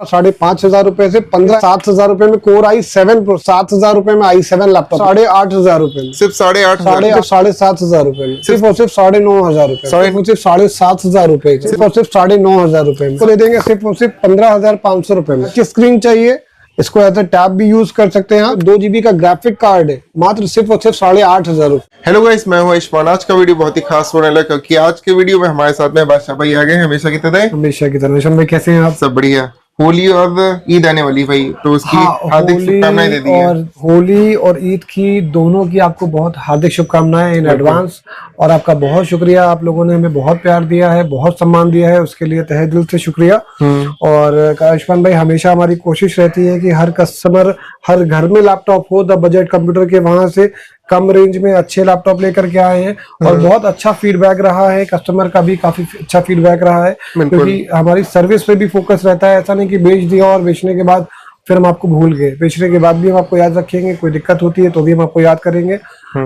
5,500 रुपए से 7,000 रुपए में Core i7 Pro, 7,000 रुपए में i7 लैपटॉप, 8,500 रुपए में, सिर्फ 8,500, 7,500 रुपए में, सिर्फ और सिर्फ 9,500 रुपए, सिर्फ 7,500 रुपए, सिर्फ और सिर्फ 9,500 रुपए में, तो ले देंगे सिर्फ और सिर्फ 15,500 रुपए में। स्क्रीन चाहिए, इसको एज अ टैब भी यूज कर सकते हैं। 2 GB का ग्राफिक कार्ड है, मात्र सिर्फ और सिर्फ 8,500 रुपए। हेलो गाइस, मैं हूं आयुष्मान। आज का वीडियो बहुत ही खास होने लगा क्योंकि आज के वीडियो में हमारे साथ में बादशाह भाई आ गए हैं हमेशा की तरह। हमेशा की तरह। भाई कैसे हैं आप? सब बढ़िया। होली और ईद आने वाली भाई, तो उसकी हार्दिक शुभकामनाएं दे दी है। और होली और ईद की दोनों की आपको बहुत हार्दिक शुभकामनाएं इन एडवांस। और आपका बहुत शुक्रिया, आप लोगों ने हमें बहुत प्यार दिया है, बहुत सम्मान दिया है, उसके लिए तहे दिल से शुक्रिया। और आयुष्मान भाई, हमेशा हमारी कोशिश रहती है कि हर कस्टमर, हर घर में लैपटॉप हो, द बजट कंप्यूटर के वहां से कम रेंज में अच्छे लैपटॉप लेकर के आए हैं। और बहुत अच्छा फीडबैक रहा है, कस्टमर का भी काफी अच्छा फीडबैक रहा है, क्योंकि हमारी सर्विस पे भी फोकस रहता है। ऐसा नहीं कि बेच दिया और बेचने के बाद फिर हम आपको भूल गए, बेचने के बाद भी हम आपको याद रखेंगे। कोई दिक्कत होती है तो भी हम आपको याद करेंगे,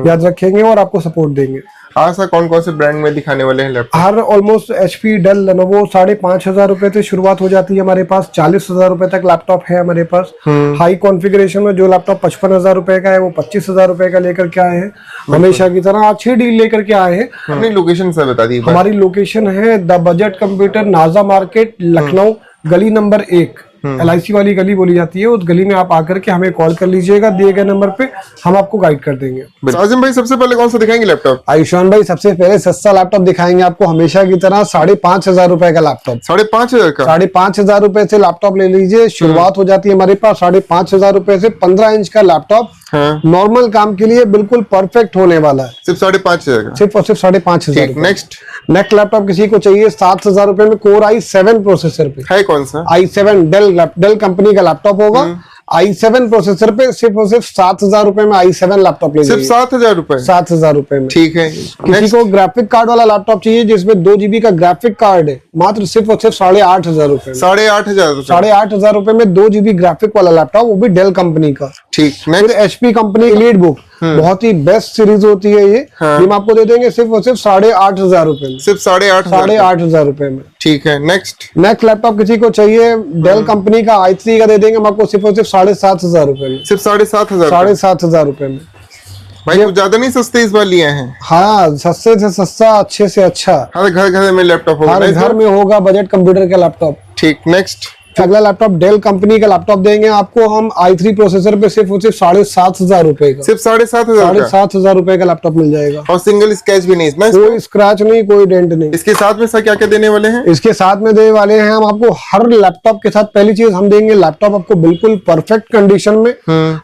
याद रखेंगे और आपको सपोर्ट देंगे। ऐसा कौन कौन से ब्रांड में दिखाने वाले हैं लैपटॉप? हर ऑलमोस्ट HP, डेल, लेनोवो 5,500 रुपए से शुरुआत हो जाती है हमारे पास। 40,000 रुपए तक लैपटॉप है हमारे पास। हाई कॉन्फ़िगरेशन में जो लैपटॉप 55,000 रुपए का है वो 25,000 रुपए का लेकर के आए हैं। हमेशा की तरह अच्छी डील लेकर के आए हैं। अपनी लोकेशन से बता दी। हमारी लोकेशन है द बजट कंप्यूटर, नाजा मार्केट, लखनऊ, गली नंबर 1, LIC वाली गली बोली जाती है। उस गली में आप आकर के हमें कॉल कर लीजिएगा, दिए गए नंबर पे हम आपको गाइड कर देंगे। आजिम भाई, सबसे पहले कौन सा दिखाएंगे लैपटॉप? आयुष्मान भाई, सबसे पहले सस्ता लैपटॉप दिखाएंगे आपको, हमेशा की तरह 5,500 रुपए का लैपटॉप। 5,500 का? 5,500 रुपए से लैपटॉप ले लीजिए। शुरुआत हो जाती है हमारे पास 5,500 रुपए से। 15 इंच का लैपटॉप, नॉर्मल काम के लिए बिल्कुल परफेक्ट होने वाला है। सिर्फ 5,500 का? सिर्फ और सिर्फ 5,500। नेक्स्ट लैपटॉप किसी को चाहिए 7,000 रुपए में, Core i7 प्रोसेसर पे है। कौन सा? i7 डेल कंपनी का लैपटॉप होगा। i7 प्रोसेसर पे सिर्फ और सिर्फ 7,000 रुपए में i7 लैपटॉप ले लीजिए। सिर्फ 7,000 रुपए? 7,000 रुपए में। ठीक है। किसी को ग्राफिक कार्ड वाला लैपटॉप चाहिए जिसमें 2 GB का ग्राफिक कार्ड है, मात्र सिर्फ और सिर्फ 8,500 रुपए। 8,500? 8,500 रुपए में 2 GB ग्राफिक वाला लैपटॉप, वो भी डेल कंपनी का। ठीक। फिर HP कंपनी एलीट बुक, बहुत ही बेस्ट सीरीज होती है ये। हम आपको दे देंगे सिर्फ और सिर्फ 8,500 रुपए में। सिर्फ 8,500 रुपए में। ठीक है। नेक्स्ट लैपटॉप किसी को चाहिए डेल कंपनी का i3 का, दे देंगे हम आपको सिर्फ और सिर्फ 7,500 रुपए में। सिर्फ 7,500? 7,500 रुपए में। भाई कुछ ज्यादा नहीं सस्ते इस बार लिए हैं? हाँ, सस्ते से सस्ता, अच्छे से अच्छा। हर घर में लैपटॉप होगा, हर घर में होगा बजट कंप्यूटर का लैपटॉप। ठीक। नेक्स्ट अगला लैपटॉप डेल कंपनी का लैपटॉप देंगे आपको हम i3 प्रोसेसर पे सिर्फ और सिर्फ 7,500 रुपए का। सिर्फ 7,500? 7,500 रुपए का लैपटॉप मिल जाएगा। और सिंगल स्क्रैच भी नहीं इसमें? कोई स्क्रैच नहीं, कोई डेंट नहीं। इसके साथ में सर क्या क्या देने वाले हैं? इसके साथ में देने वाले हैं हम आपको, हर लैपटॉप के साथ पहली चीज हम देंगे लैपटॉप आपको बिल्कुल परफेक्ट कंडीशन में।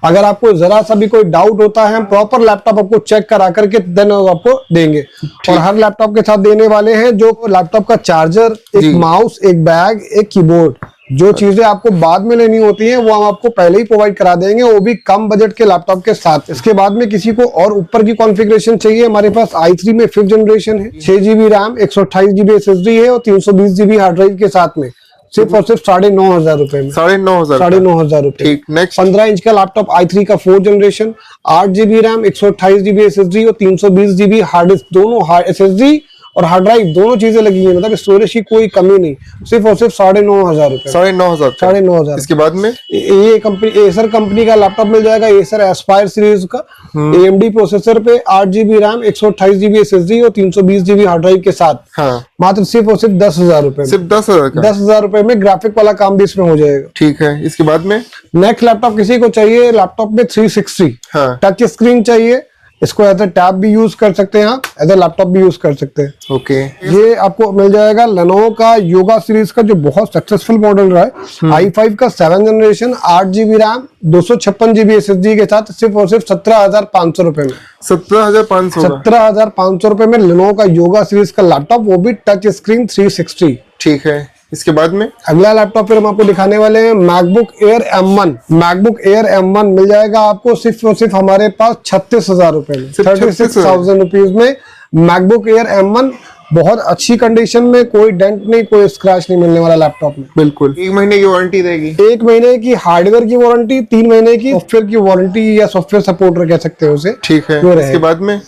अगर आपको जरा सा भी कोई डाउट होता है, हम प्रॉपर लैपटॉप आपको चेक करा करके देन आपको देंगे। और हर लैपटॉप के साथ देने वाले हैं जो लैपटॉप का चार्जर, एक माउस, एक बैग, एक कीबोर्ड। जो चीजें आपको बाद में लेनी होती हैं वो हम आपको पहले ही प्रोवाइड करा देंगे, वो भी कम बजट के लैपटॉप के साथ। इसके बाद में किसी को और ऊपर की कॉन्फ़िगरेशन चाहिए, हमारे पास i3 में 5th जनरेशन है, 6 GB रैम, 128 GB SSD है और 320 GB हार्ड ड्राइव के साथ में, सिर्फ और सिर्फ 9,500 रुपए में। 9,500 रुपए। ठीक। नेक्स्ट 15 इंच का लैपटॉप i3 का 4th generation, 8 GB RAM, 128 GB SSD और 320 GB हार्ड डिस्क, दोनों SSD और हार्ड ड्राइव दोनों चीजें लगी है, मतलब स्टोरेज की कोई कमी नहीं। सिर्फ और सिर्फ 9,500 रुपए। 9,500। इसके बाद में ये कंपनी एसर कंपनी का लैपटॉप मिल जाएगा, एसर एस्पायर सीरीज का, AMD प्रोसेसर पे, 8 GB रैम, 128 GB SSD और 320 GB हार्ड ड्राइव के साथ। मात्र सिर्फ और सिर्फ 10,000 रुपए। सिर्फ 10,000 रुपए में ग्राफिक वाला काम भी इसमें हो जाएगा। ठीक है। इसके बाद में नेक्स्ट लैपटॉप किसी को चाहिए, लैपटॉप में 360 टच स्क्रीन चाहिए। इसको एज अ टैब भी यूज कर सकते हैं, आप एज अ लैपटॉप भी यूज कर सकते हैं। ओके। ये आपको मिल जाएगा लेनोवो का योगा सीरीज का, जो बहुत सक्सेसफुल मॉडल रहा है। i5 का 7th generation, 8 GB RAM, 256 GB SSD के साथ, सिर्फ और सिर्फ 17,500 रुपए में। 17,500 रुपए में लेनोवो का योगा सीरीज का लैपटॉप, वो भी टच स्क्रीन 360। ठीक है। इसके बाद में अगला लैपटॉप फिर हम आपको दिखाने वाले हैं MacBook air M1। MacBook air M1 मिल जाएगा आपको सिर्फ और सिर्फ हमारे पास 36,000 रुपए में। 36,000 रुपीज में मैकबुक एयर M1, बहुत अच्छी कंडीशन में, कोई डेंट नहीं, कोई स्क्रैच नहीं मिलने वाला लैपटॉप में। बिल्कुल। 1 महीने की वारंटी रहेगी। 1 महीने की हार्डवेयर की वारंटी, 3 महीने की सॉफ्टवेयर की वारंटी या सॉफ्टवेयर सपोर्ट कह सकते हो उसे। ठीक है। इसके बाद में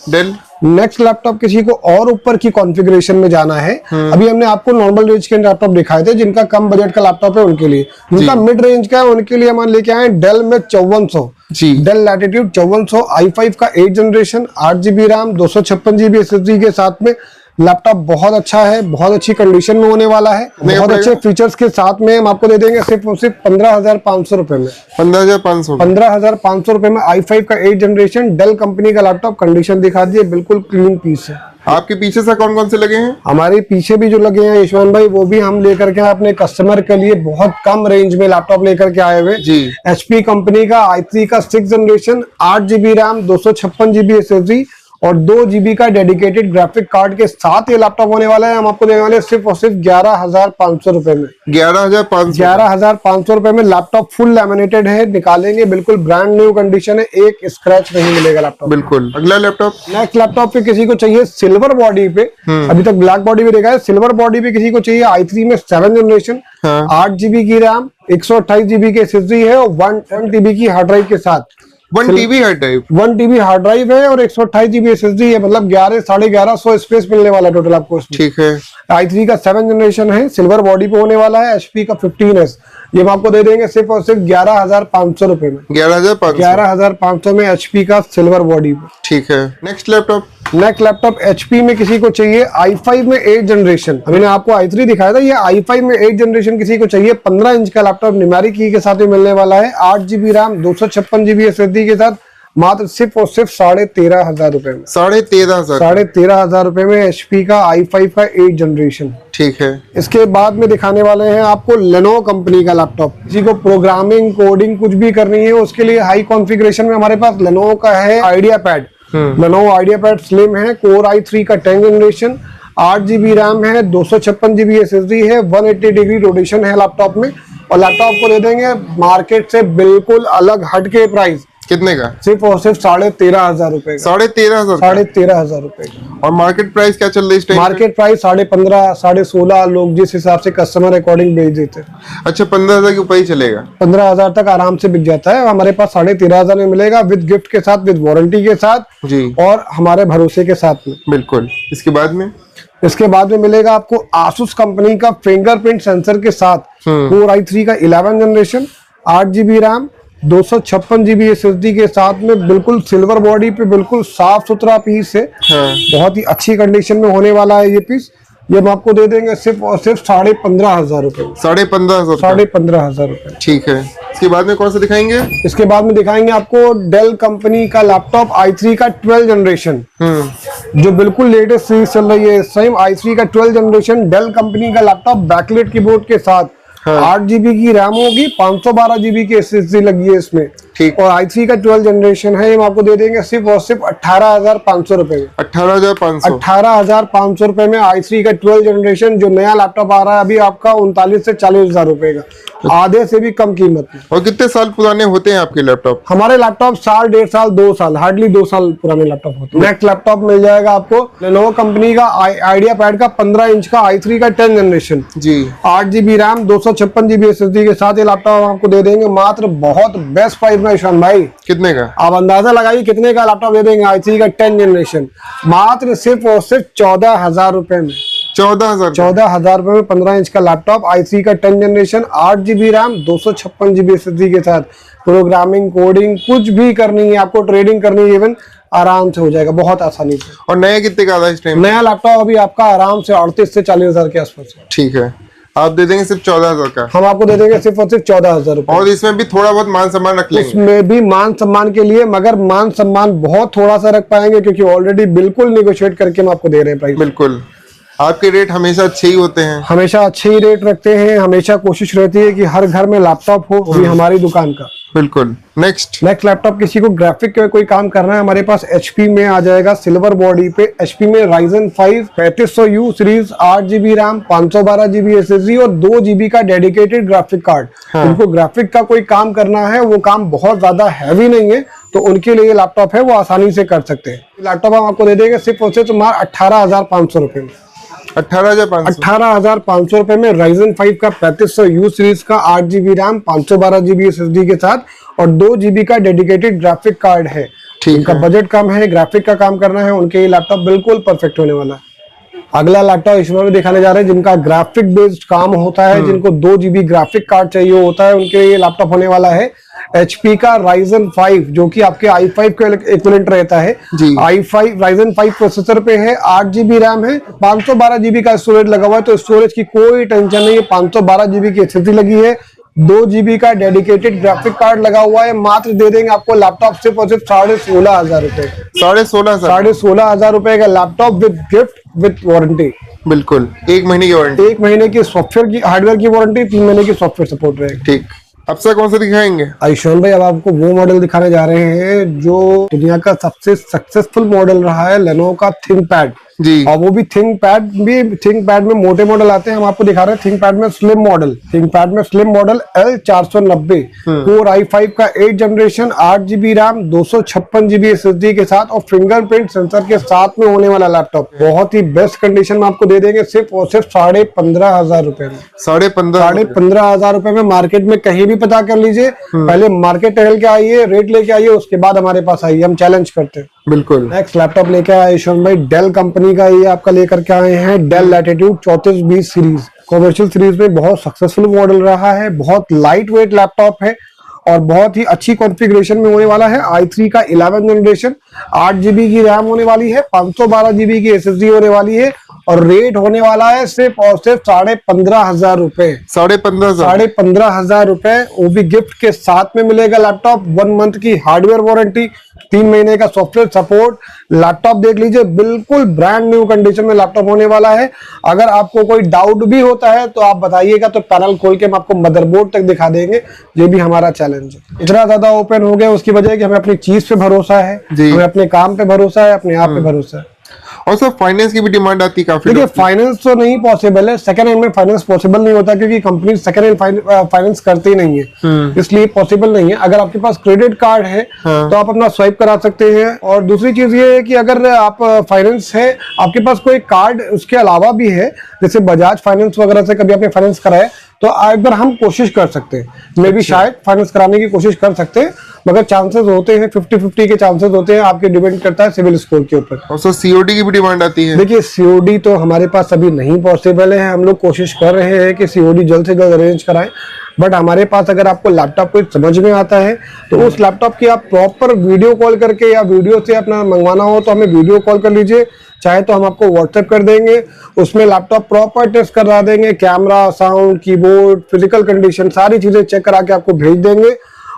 नेक्स्ट लैपटॉप किसी को और ऊपर की कॉन्फ़िगरेशन में जाना है। अभी हमने आपको नॉर्मल रेंज के लैपटॉप दिखाए थे, जिनका कम बजट का लैपटॉप है उनके लिए। जिनका मिड रेंज का है उनके लिए हम लेके आए डेल में 5400 जी, डेल लैटिट्यूड 5400 i5 का 8 generation, 8GB RAM, 256GB SSD के साथ में लैपटॉप बहुत अच्छा है, बहुत अच्छी कंडीशन में होने वाला है, बहुत अच्छे फीचर्स के साथ में हम आपको दे देंगे सिर्फ और सिर्फ 15,500 रुपए में। 15,500 रुपए में i5 का 8 जनरेशन डेल कंपनी का लैपटॉप। कंडीशन दिखा दिए, बिल्कुल क्लीन पीस है। आपके पीछे से कौन कौन से लगे हैं? हमारे पीछे भी जो लगे हैं यशवंत भाई, वो भी हम लेकर के अपने कस्टमर के लिए बहुत कम रेंज में लैपटॉप लेकर के आए हुए जी। HP कंपनी का i3 का 6 generation, 8GB RAM, 256GB SSD और 2GB का डेडिकेटेड ग्राफिक कार्ड के साथ ये लैपटॉप होने वाला है। हम आपको देने वाले सिर्फ और सिर्फ 11,500 रुपए में। 11,500 रुपए में लैपटॉप फुल लैमिनेटेड है, निकालेंगे बिल्कुल ब्रांड न्यू कंडीशन है, एक स्क्रैच नहीं मिलेगा लैपटॉप। बिल्कुल। अगला लैपटॉप, नेक्स्ट लैपटॉप पे किसी को चाहिए सिल्वर बॉडी पे, अभी तक ब्लैक बॉडी पे देखा है, सिल्वर बॉडी पे किसी को चाहिए i3 में 7 जनरेशन, 8GB की रैम, 128GB के SSD है और 1 TB की हार्ड ड्राइव के साथ। 1 TB hard drive, 1 TB hard drive है और 128GB SSD है, मतलब 11,500 स्पेस मिलने वाला है टोटल आपको। ठीक है। i3 का 7 जनरेशन है, सिल्वर बॉडी पे होने वाला है, HP का 15S। ये हम आपको दे देंगे सिर्फ और सिर्फ 11,500 रुपए में। 11,500 में HP का सिल्वर बॉडी पे। ठीक है। नेक्स्ट लैपटॉप HP में किसी को चाहिए i5 में 8 जनरेशन। अभी मैंने आपको i3 दिखाया था, ये i5 में 8 जनरेशन किसी को चाहिए। 15 इंच का लैपटॉप न्यूमेरिक की के साथ में मिलने वाला है, 8GB रैम, 256GB SSD के साथ, मात्र सिर्फ और सिर्फ 13,500 रुपए में। 13,500 रुपए में HP का i5 का 8 जनरेशन। ठीक है। इसके बाद में दिखाने वाले हैं आपको लेनोवो कंपनी का लैपटॉप। किसी को प्रोग्रामिंग कोडिंग कुछ भी करनी है उसके लिए हाई कॉन्फ़िगरेशन में हमारे पास लेनोवो का है idea pad. Lenovo idea pad slim है, कोर i3 का 10 जनरेशन, 8GB रैम है, 256GB SSD है, 180 डिग्री रोटेशन है लैपटॉप में। और लैपटॉप को दे देंगे मार्केट से बिल्कुल अलग हटके प्राइस। कितने का? सिर्फ और सिर्फ 13,500 रुपए। 13,500 रुपए। और मार्केट प्राइस क्या चल रही है इस टाइम? मार्केट प्राइस 15,500, 16,500 लोग जिस हिसाब से कस्टमर अकॉर्डिंग बेच देते हैं। अच्छा, 15,000 के ऊपर ही चलेगा? 15,000 तक आराम से बिक जाता है। हमारे पास 13,500 में मिलेगा, विद गिफ्ट के साथ, विद वारंटी के साथ जी, और हमारे भरोसे के साथ में। बिल्कुल। इसके बाद में मिलेगा आपको आसूस कंपनी का फिंगरप्रिंट सेंसर के साथ, कोर i3 का 11 generation, 8GB RAM, 256GB SSD के साथ में, बिल्कुल सिल्वर बॉडी पे, बिल्कुल साफ सुथरा पीस है। बहुत ही अच्छी कंडीशन में होने वाला है ये पीस। ये हम आपको दे देंगे सिर्फ और सिर्फ 15,500 रुपए। 15,500 रुपए। ठीक है। इसके बाद में कौन सा दिखाएंगे? इसके बाद में दिखाएंगे आपको डेल कंपनी का लैपटॉप i3 का 12 जनरेशन, जो बिल्कुल लेटेस्ट सीरीज चल रही है इस टाइम। i3 का 12 जनरेशन डेल कंपनी का लैपटॉप, बैकलाइट कीबोर्ड के साथ, 8GB की रैम होगी, 512GB की SSD लगी है इसमें। ठीक। और i3 का 12 जनरेशन है, हम आपको दे देंगे सिर्फ और सिर्फ 18,500 रुपए में। 18,500 रुपए में i3 का 12 जनरेशन, जो नया लैपटॉप आ रहा है अभी आपका 39 से 40,000 रुपए का, आधे से भी कम कीमत में। और कितने साल पुराने होते हैं आपके लैपटॉप? हमारे लैपटॉप साल, 1.5 साल, 2 साल, हार्डली 2 साल पुराने लैपटॉप होते हैं। नेक्स्ट लैपटॉप मिल जाएगा आपको लेनोवो कंपनी का आइडिया पैड का 15 इंच का i3 का 10 जनरेशन जी, 8GB रैम, 256GB SSD के साथ ये लैपटॉप आपको दे देंगे मात्र बहुत बेस्ट प्राइस में। ईशान भाई, कितने का? आप अंदाजा लगाइए कितने का लैपटॉप दे देंगे i3 का 10 जनरेशन, मात्र सिर्फ और सिर्फ 14,000 रुपए में। 14,000 रुपए में 15 इंच का लैपटॉप, i3 का 10 generation, 8GB RAM, 256GB SSD के साथ। प्रोग्रामिंग कोडिंग कुछ भी करनी है आपको, ट्रेडिंग करनी है इवन, आराम से हो जाएगा बहुत आसानी से। और नया कितने का आता है इस टाइम? नया लैपटॉप अभी आपका आराम से 38 से 40,000 के आसपास है। ठीक है। आप दे देंगे सिर्फ 14,000 का? हम आपको दे देंगे सिर्फ और सिर्फ 14,000 रुपए। और इसमें भी थोड़ा बहुत मान सम्मान रख लेंगे? उसमें भी मान सम्मान के लिए, मगर मान सम्मान बहुत थोड़ा सा रख पाएंगे, क्योंकि ऑलरेडी बिल्कुल निगोशिएट करके हम आपको दे रहे हैं प्राइस। बिल्कुल। आपके रेट हमेशा अच्छे ही होते हैं? हमेशा अच्छे ही रेट रखते हैं। हमेशा कोशिश रहती है कि हर घर में लैपटॉप हो, वो भी हमारी दुकान का। बिल्कुल। नेक्स्ट लैपटॉप किसी को ग्राफिक का कोई काम करना है, हमारे पास HP में आ जाएगा सिल्वर बॉडी पे। HP में Ryzen 5 3500U series, 8GB RAM, 512GB SSD और 2GB का डेडिकेटेड ग्राफिक कार्ड। उनको ग्राफिक का कोई काम करना है, वो काम बहुत ज्यादा हैवी नहीं है, तो उनके लिए लैपटॉप है, वो आसानी से कर सकते हैं। लैपटॉप हम आपको दे देंगे सिर्फ और सिर्फ 18,500 रुपए में। 18,500 रुपए में Ryzen 5 का 3500U सीरीज का 8GB रैम, 512GB SSD के साथ और 2GB का डेडिकेटेड ग्राफिक कार्ड है। ठीक जिनका है। बजट कम है, ग्राफिक का काम करना है, उनके ये लैपटॉप बिल्कुल परफेक्ट होने वाला है। अगला लैपटॉप इसमें भी दिखाने जा रहे हैं जिनका ग्राफिक बेस्ड काम होता है, जिनको 2 GB ग्राफिक कार्ड चाहिए होता है, उनके ये लैपटॉप होने वाला है HP का Ryzen 5, जो कि आपके i5 के इक्विवेलेंट रहता है। जी। i5 Ryzen 5 प्रोसेसर पे है, 8 GB रैम है, 512 GB का स्टोरेज लगा हुआ है, तो स्टोरेज की कोई टेंशन नहीं है। 512 GB की SSD लगी है, 2 GB का डेडिकेटेड ग्राफिक कार्ड लगा हुआ है। मात्र दे देंगे आपको लैपटॉप सिर्फ और सिर्फ 16,500 रुपए। 16,500। 16,500 रुपए का laptop with gift with warranty. बिल्कुल, 1 महीने की वारंटी। 1 महीने की सॉफ्टवेयर की, हार्डवेयर की वारंटी, 3 महीने की सॉफ्टवेयर सपोर्ट रहेगी। ठीक, अब से कौन सा दिखाएंगे? आयुष्मान भाई, अब आपको वो मॉडल दिखाने जा रहे हैं जो दुनिया का सबसे सक्सेसफुल मॉडल रहा है, लेनोवो का थिंकपैड जी। और वो भी थिंकपैड में मोटे मॉडल आते हैं। हम आपको दिखा रहे हैं थिंकपैड में स्लिम मॉडल। थिंकपैड में slim model L490 core i5 का 8 generation, 8 GB RAM, 256 GB SSD के साथ और फिंगरप्रिंट सेंसर के साथ में होने वाला लैपटॉप बहुत ही बेस्ट कंडीशन में आपको दे देंगे सिर्फ और सिर्फ 15,500 रुपए में। 15,500 रुपए में मार्केट में कहीं भी पता कर लीजिए। पहले मार्केट टहल के आइए, रेट लेके आइए, उसके बाद हमारे पास आइए, हम चैलेंज करते हैं। बिल्कुल। नेक्स्ट लैपटॉप लेके आए यशवंत भाई, डेल कंपनी का ये आपका लेकर के आए हैं Dell Latitude 3420 series. Commercial series में बहुत सक्सेसफुल मॉडल रहा है, बहुत लाइट वेट लैपटॉप है और बहुत ही अच्छी कॉन्फ़िगरेशन में होने वाला है। i3 का 11 जनरेशन, 8 GB की रैम होने वाली है, 512 GB की SSD होने वाली है और रेट होने वाला है सिर्फ और सिर्फ 15,500 रुपए। 15,500 रुपए, वो भी गिफ्ट के साथ में मिलेगा लैपटॉप। 1 मंथ की हार्डवेयर वारंटी, 3 महीने का सॉफ्टवेयर सपोर्ट। लैपटॉप देख लीजिए, बिल्कुल ब्रांड न्यू कंडीशन में लैपटॉप होने वाला है। अगर आपको कोई डाउट भी होता है तो आप बताइएगा, तो पैनल खोल के हम आपको मदरबोर्ड तक दिखा देंगे। ये भी हमारा चैलेंज है। इतना ज्यादा ओपन हो गया उसकी वजह है कि हमें अपनी चीज पे भरोसा है, हमें अपने काम पे भरोसा है, अपने आप पे भरोसा है। और सर फाइनेंस की भी डिमांड आती है काफी। देखिए, फाइनेंस तो नहीं पॉसिबल है, सेकंड हैंड में फाइनेंस पॉसिबल नहीं होता क्योंकि कंपनी सेकंड हैंड फाइनेंस करती नहीं है, इसलिए पॉसिबल नहीं है। अगर आपके पास क्रेडिट कार्ड है तो आप अपना स्वाइप करा सकते हैं। और दूसरी चीज ये है कि अगर आप फाइनेंस है, आपके पास कोई कार्ड उसके अलावा भी है, जैसे बजाज फाइनेंस वगैरह से कभी आपने फाइनेंस कराया, तो एक बार हम कोशिश कर सकते हैं, मे भी शायद फाइनेंस कराने की कोशिश कर सकते हैं, मगर चांसेस होते हैं 50-50 के चांसेस होते हैं। आपके डिपेंड करता है सिविल स्कोर के ऊपर। और सर सीओडी की भी डिमांड आती है। देखिए, सीओडी तो हमारे पास अभी नहीं पॉसिबल है, हम लोग कोशिश कर रहे हैं कि सीओडी जल्द से जल्द अरेंज कराएं। बट हमारे पास अगर आपको लैपटॉप को समझ में आता है तो उस लैपटॉप की आप प्रॉपर वीडियो कॉल करके या वीडियो से अपना मंगवाना हो तो हमें वीडियो कॉल कर लीजिए, चाहे तो हम आपको व्हाट्सएप कर देंगे, उसमें लैपटॉप प्रॉपर टेस्ट करा देंगे, camera, sound, keyboard, physical condition, सारी चीजें चेक करा के आपको भेज देंगे।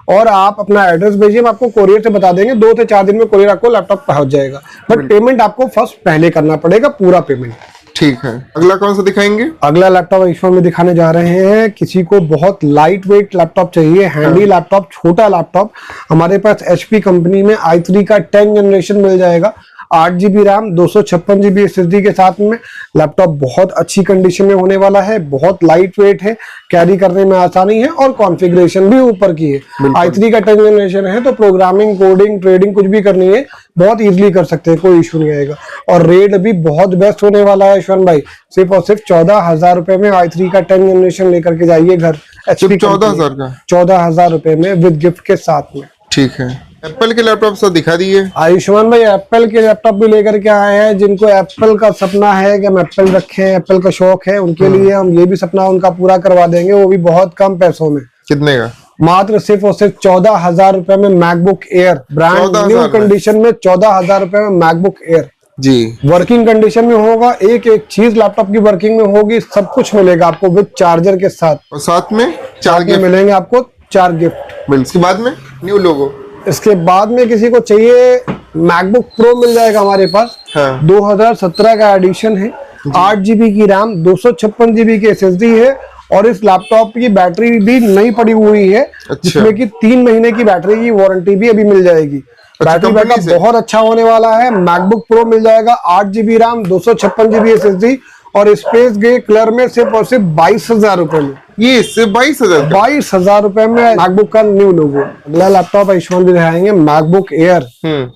और आप अपना एड्रेस भेजिए, हम आपको कोरियर से बता देंगे, 2 से 4 दिन में कोरियर आपको लैपटॉप पहुंच जाएगा। बट पेमेंट आपको फर्स्ट पहले करना पड़ेगा, पूरा पेमेंट। ठीक है, अगला कौन सा दिखाएंगे? अगला लैपटॉप आयुष्मान में दिखाने जा रहे हैं। किसी को बहुत लाइट वेट लैपटॉप चाहिए, हैंडी लैपटॉप, छोटा लैपटॉप, हमारे पास HP कंपनी में i3 का 10 जनरेशन मिल जाएगा, 8 GB रैम, 256 GB SSD के साथ में। लैपटॉप बहुत अच्छी कंडीशन में होने वाला है, बहुत लाइट वेट है, कैरी करने में आसानी है और कॉन्फ़िगरेशन भी ऊपर की है। i3 का 10 जनरेशन है तो प्रोग्रामिंग, कोडिंग, ट्रेडिंग कुछ भी करनी है बहुत इजीली कर सकते हैं, कोई इशू नहीं आएगा। और रेट भी बहुत बेस्ट होने वाला है यशवंत भाई, सिर्फ और सिर्फ 14,000 रुपए में i3 का 10 जनरेशन लेकर के जाइए घर। HP 14,000 का? 14,000 रुपए में विद गिफ्ट के साथ में। ठीक है, एप्पल के लैपटॉप सब दिखा दिए। आयुष्मान भाई, एप्पल के लैपटॉप भी लेकर के आए हैं। जिनको एप्पल का सपना है कि हम एप्पल रखें, एप्पल का शौक है, उनके लिए हम ये भी सपना उनका पूरा करवा देंगे, वो भी बहुत कम पैसों में। कितने का? मात्र सिर्फ और सिर्फ 14,000 रुपए में MacBook air, brand new condition में 14,000 रुपए में मैकबुक एयर जी। वर्किंग कंडीशन में होगा, एक एक चीज लैपटॉप की वर्किंग में होगी, सब कुछ मिलेगा आपको विद चार्जर के साथ। और साथ में 4 गिफ्ट मिलेंगे आपको, 4 गिफ्ट। इसके बाद में न्यू लोगो। इसके बाद में किसी को चाहिए मैकबुक प्रो मिल जाएगा हमारे पास। हाँ। 2017 का एडिशन है, 8 GB की रैम, 256 GB की SSD है और इस लैपटॉप की बैटरी भी नई पड़ी हुई है। अच्छा। जिसमें कि 3 महीने की बैटरी की वारंटी भी अभी मिल जाएगी। बैटरी बैकअप बहुत अच्छा होने वाला है। मैकबुक प्रो मिल जाएगा, 8 GB रैम, 256 GB SSD और स्पेस ग्रे कलर में सिर्फ और सिर्फ 22,000 रुपए में। ये सिर्फ 22,000 रुपए में मैकबुक का न्यू लोगो। अगला लैपटॉप आयुष्मान भी दिखाएंगे, मैकबुक एयर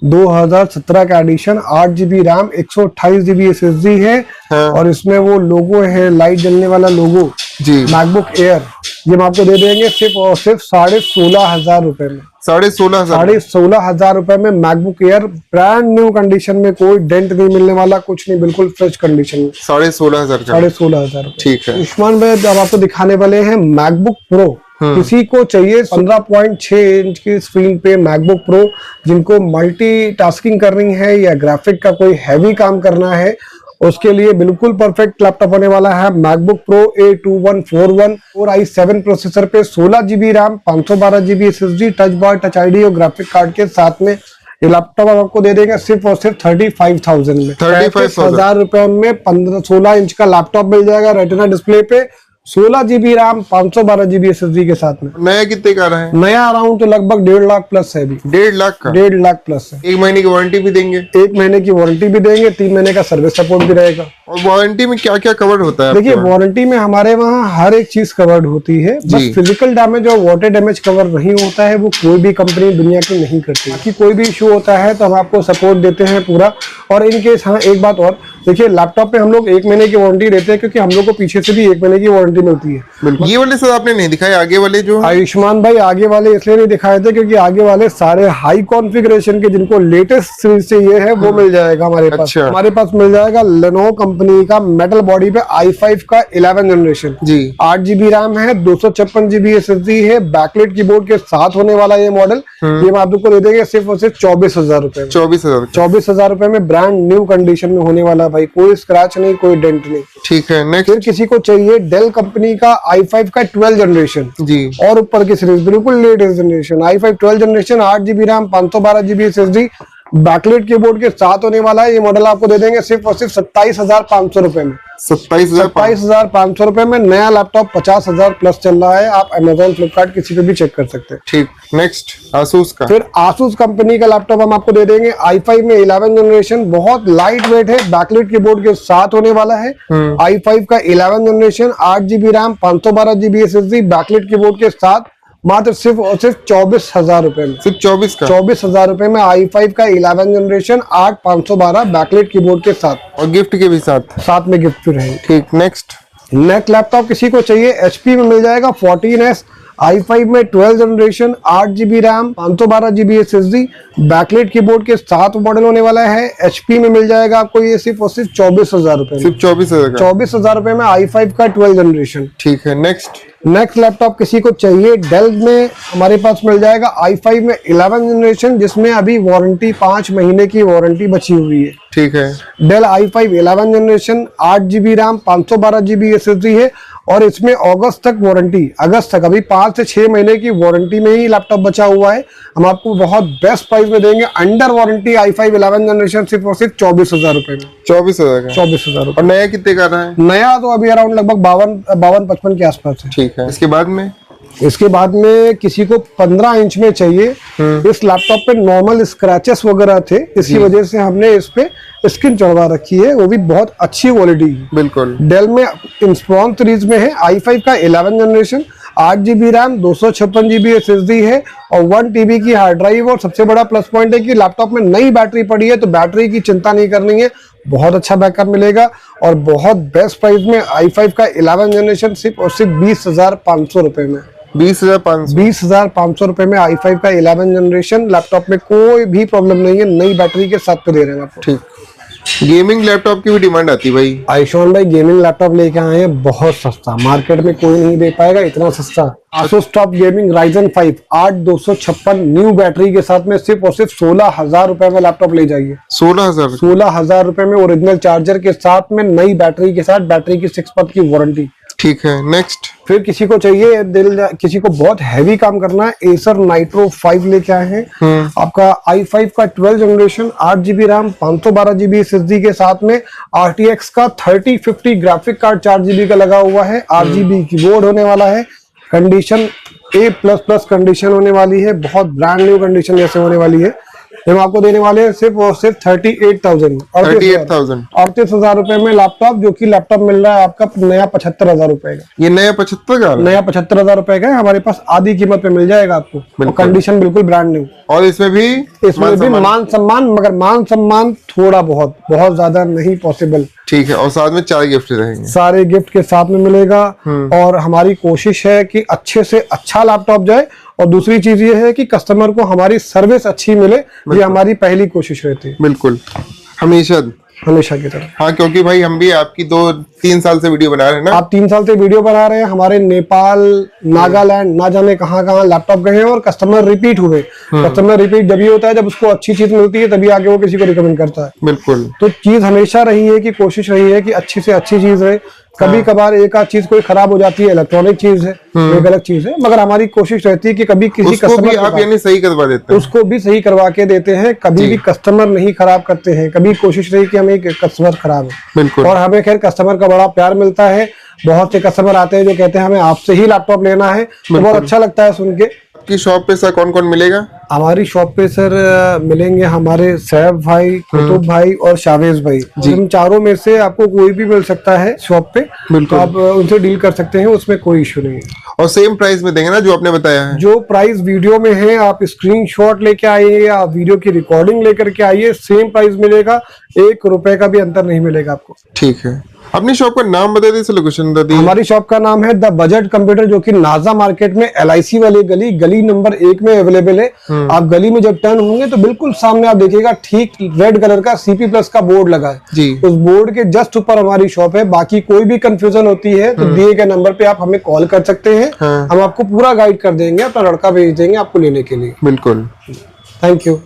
2017 का edition, 8 GB RAM, 128 GB SSD है। हाँ। और इसमें वो लोगो है, लाइट जलने वाला लोगो, जी। मैकबुक एयर ये हम आपको दे देंगे सिर्फ और सिर्फ 16,500 रुपए में। 16,500 16,500 रुपए में MacBook air brand new condition में, कोई डेंट नहीं मिलने वाला, कुछ नहीं, बिल्कुल फ्रेश कंडीशन में। 16,500 का। 16,500 ठीक है। उस्मान भाई अब आपको दिखाने वाले हैं मैकबुक प्रो। किसी को चाहिए 15.6 इंच की स्क्रीन पे मैकबुक प्रो, जिनको मल्टीटास्किंग करनी है या ग्राफिक का कोई हैवी काम करना है, उसके लिए बिल्कुल परफेक्ट लैपटॉप होने वाला है मैकबुक प्रो A2141 और i7 प्रोसेसर पे 16GB RAM, 512GB SSD, touch bar, touch ID और ग्राफिक कार्ड के साथ में ये लैपटॉप आपको दे देंगे सिर्फ और सिर्फ 35,000 में। 35,000 रुपए में 16 इंच का लैपटॉप मिल जाएगा रेटिना डिस्प्ले पे, 16GB रैम, 512GB SSD के साथ में। नया कितने का रहा है? नया अराउंड तो लगभग 1.5 लाख प्लस है अभी। 1.5 लाख का? 1.5 लाख प्लस है। 1 महीने की वारंटी भी देंगे? 1 महीने की वारंटी भी देंगे, 3 महीने का सर्विस सपोर्ट भी रहेगा। और वारंटी में क्या क्या कवर होता है? देखिए वारंटी में हमारे वहाँ हर एक चीज कवर्ड होती है, बस फिजिकल डैमेज और वाटर डैमेज कवर नहीं होता है, वो कोई भी कंपनी दुनिया की नहीं करती। बाकी कोई भी इशू होता है तो हम आपको सपोर्ट देते हैं पूरा। और इन केस हाँ एक बात और, देखिए लैपटॉप पे हम लोग 1 महीने की वारंटी देते हैं, क्योंकि हम लोग को पीछे से भी 1 महीने की वारंटी मिलती है। ये वाले सर आपने नहीं दिखाए, आगे वाले जो आयुष्मान भाई आगे वाले इसलिए नहीं दिखाए थे क्योंकि आगे वाले सारे हाई कॉन्फ़िगरेशन के, जिनको लेटेस्ट सीरीज से ये है वो मिल जाएगा हमारे पास। अच्छा। हमारे पास मिल जाएगा लेनोवो कंपनी का मेटल बॉडी पे i5 का 11 जनरेशन जी, 8GB रैम है, 256GB SSD है, बैकलाइट कीबोर्ड के साथ होने वाला ये मॉडल। ये हम आपको दे देंगे सिर्फ और सिर्फ 24,000 रुपए में। 24,000 रुपए में ब्रांड न्यू कंडीशन में होने वाला भाई, कोई स्क्रैच नहीं, कोई डेंट नहीं। ठीक है। नेक्स्ट फिर किसी को चाहिए डेल कंपनी का i5 का 12 जनरेशन जी, और ऊपर की सीरीज बिल्कुल latest generation i5 12 generation, 8GB RAM, 512GB SSD, backlight keyboard के साथ होने वाला है। ये मॉडल आपको दे देंगे सिर्फ और सिर्फ 27,500 रुपए में। 27,500 रुपए में नया लैपटॉप 50,000 प्लस चल रहा है। आप अमेजोन, फ्लिपकार्ट किसी पे भी चेक कर सकते हैं। ठीक। नेक्स्ट आसूस का। फिर आसूस कंपनी का लैपटॉप हम आपको दे देंगे i5 में 11 जनरेशन, बहुत लाइट वेट है, बैकलाइट कीबोर्ड के साथ होने वाला है। i5 का 11 generation, 8GB RAM, 512GB SSD, backlight keyboard के साथ, मात्र सिर्फ और सिर्फ 24,000 रुपए में। सिर्फ 24,000 रुपए में i5 का 11 जनरेशन, 8/512 बैकलाइट कीबोर्ड के साथ, और गिफ्ट के भी साथ में गिफ्ट भी रहेंगे। ठीक। नेक्स्ट लैपटॉप किसी को चाहिए HP में मिल जाएगा 14S, i5 में 12 generation, 8GB RAM, 512GB SSD, backlight keyboard के साथ मॉडल होने वाला है। HP में मिल जाएगा आपको ये सिर्फ और सिर्फ 24,000 रुपए। सिर्फ 24,000 का। 24,000 रुपए में i5 का 12 जनरेशन। ठीक है। नेक्स्ट लैपटॉप किसी को चाहिए डेल में हमारे पास मिल जाएगा i5 में 11 जनरेशन, जिसमें अभी वारंटी 5 महीने की वारंटी बची हुई है। ठीक है। Del i5 11 generation, 8GB RAM, 512GB SSD है, और इसमें अगस्त तक वारंटी, अगस्त तक, अभी 5 से 6 महीने की वारंटी में ही लैपटॉप बचा हुआ है। हम आपको बहुत बेस्ट प्राइस में देंगे अंडर वारंटी i5 11 जनरेशन सिर्फ और सिर्फ 24,000 रुपए में। 24,000 का। 24,000 रुपए। और नया कितने का रहा है? नया तो अभी अराउंड लगभग 52-55 के आसपास है। ठीक है। इसके बाद में किसी को 15 इंच में चाहिए। इस लैपटॉप पे नॉर्मल स्क्रैचेस वगैरह थे, इसी वजह से हमने इस पे स्क्रीन चढ़वा रखी है, वो भी बहुत अच्छी क्वालिटी की। बिल्कुल। डेल में इंस्पिरॉन सीरीज में है, i5 का 11 generation, 8GB RAM, 256GB SSD है और 1 TB की हार्ड ड्राइव। और सबसे बड़ा प्लस पॉइंट है कि लैपटॉप में नई बैटरी पड़ी है, तो बैटरी की चिंता नहीं करनी है, बहुत अच्छा बैकअप मिलेगा। और बहुत बेस्ट प्राइस में i5 का 11 जनरेशन सिर्फ और सिर्फ 20,500 रुपए में। 20,500 रुपए में i5 का 11 जनरेशन लैपटॉप में कोई भी प्रॉब्लम नहीं है, नई बैटरी के साथ पे दे रहे हैं आपको। ठीक। गेमिंग लैपटॉप की भी डिमांड आती है भाई। आयुष्मान भाई गेमिंग लैपटॉप लेके आए हैं बहुत सस्ता, मार्केट में कोई नहीं दे पाएगा इतना सस्ता। Asus top gaming Ryzen 5 8256 new battery के साथ में सिर्फ और सिर्फ 16,000 रुपए में लैपटॉप ले जाइए। 16,000 रुपए में ओरिजिनल चार्जर के साथ में, नई बैटरी के साथ, बैटरी की 6 मंथ की वारंटी। ठीक है। नेक्स्ट फिर किसी को चाहिए किसी को बहुत हैवी काम करना है, Acer Nitro 5 लेके आए हैं। आपका i5 का 12 generation, 8GB RAM, 512GB SSD के साथ में, RTX का 3050 ग्राफिक कार्ड 4GB का लगा हुआ है, RGB कीबोर्ड होने वाला है, कंडीशन A++ कंडीशन होने वाली है, बहुत ब्रांड न्यू कंडीशन जैसे होने वाली है। हम आपको देने वाले हैं सिर्फ और सिर्फ 38,000 रुपए में लैपटॉप, जो कि लैपटॉप मिल रहा है आपका नया 75,000 रुपए का। ये नया 75,000 रुपए का है, हमारे पास आधी कीमत पे मिल जाएगा आपको, कंडीशन बिल्कुल ब्रांड न्यू। और इसमें भी मान सम्मान, मगर मान सम्मान थोड़ा बहुत ज्यादा नहीं पॉसिबल। ठीक है, और साथ में 4 गिफ्ट रहेंगे। सारे गिफ्ट के साथ में मिलेगा। और हमारी कोशिश है कि अच्छे से अच्छा लैपटॉप जाए, और दूसरी चीज ये है कि कस्टमर को हमारी सर्विस अच्छी मिले, ये हमारी पहली कोशिश रहती है। बिल्कुल, हमेशा की तरह। हाँ, क्योंकि भाई हम भी आपकी 2-3 साल से वीडियो बना रहे हैं ना। आप 3 साल से वीडियो बना रहे हैं, हमारे नेपाल, नागालैंड, ना जाने कहाँ कहाँ लैपटॉप गए हैं, और कस्टमर रिपीट हुए। कस्टमर रिपीट जब ये होता है जब उसको अच्छी चीज मिलती है, तभी आगे वो किसी को रिकमेंड करता है। बिल्कुल। तो चीज हमेशा रही है कि कोशिश रही है कि अच्छी से अच्छी चीज रहे। कभी कभार एक आध चीज कोई खराब हो जाती है, इलेक्ट्रॉनिक चीज है, एक अलग चीज है, मगर हमारी कोशिश रहती है कि कभी किसी कस्टमर आप यानी सही करवा देते हैं, उसको भी सही करवा के देते हैं। कभी भी कस्टमर नहीं खराब करते हैं, कभी कोशिश रही कि हमें कस्टमर खराब है। बिल्कुल। और हमें खैर कस्टमर का बड़ा प्यार मिलता है। बहुत से कस्टमर आते हैं जो कहते हैं हमें आपसे ही लैपटॉप लेना है, तो बहुत अच्छा लगता है सुन के। आपकी शॉप पे सर कौन कौन मिलेगा? हमारी शॉप पे सर मिलेंगे हमारे सैफ भाई, कुतुब भाई और शावेज भाई। हम चारों में से आपको कोई भी मिल सकता है शॉप पे, तो आप उनसे डील कर सकते हैं, उसमें कोई इश्यू नहीं है। और सेम प्राइस में देंगे ना जो आपने बताया है? जो प्राइस वीडियो में है, आप स्क्रीनशॉट लेके आइए या वीडियो की रिकॉर्डिंग लेकर के आइए, सेम प्राइस मिलेगा। 1 रुपए का भी अंतर नहीं मिलेगा आपको। ठीक है, अपनी शॉप का नाम बता दीजिए, लोकेशन बता दीजिए। हमारी शॉप का नाम है द बजट कंप्यूटर, जो कि नाजा मार्केट में LIC वाली गली नंबर 1 में अवेलेबल है। आप गली में जब टर्न होंगे तो बिल्कुल सामने आप देखिएगा, ठीक रेड कलर का CP+ का बोर्ड लगा है जी। उस बोर्ड के जस्ट ऊपर हमारी शॉप है। बाकी कोई भी कंफ्यूजन होती है तो दिए गए नंबर पे आप हमें कॉल कर सकते हैं। हम आपको पूरा गाइड कर देंगे, अपना लड़का भेज देंगे आपको लेने के लिए। बिल्कुल, थैंक यू।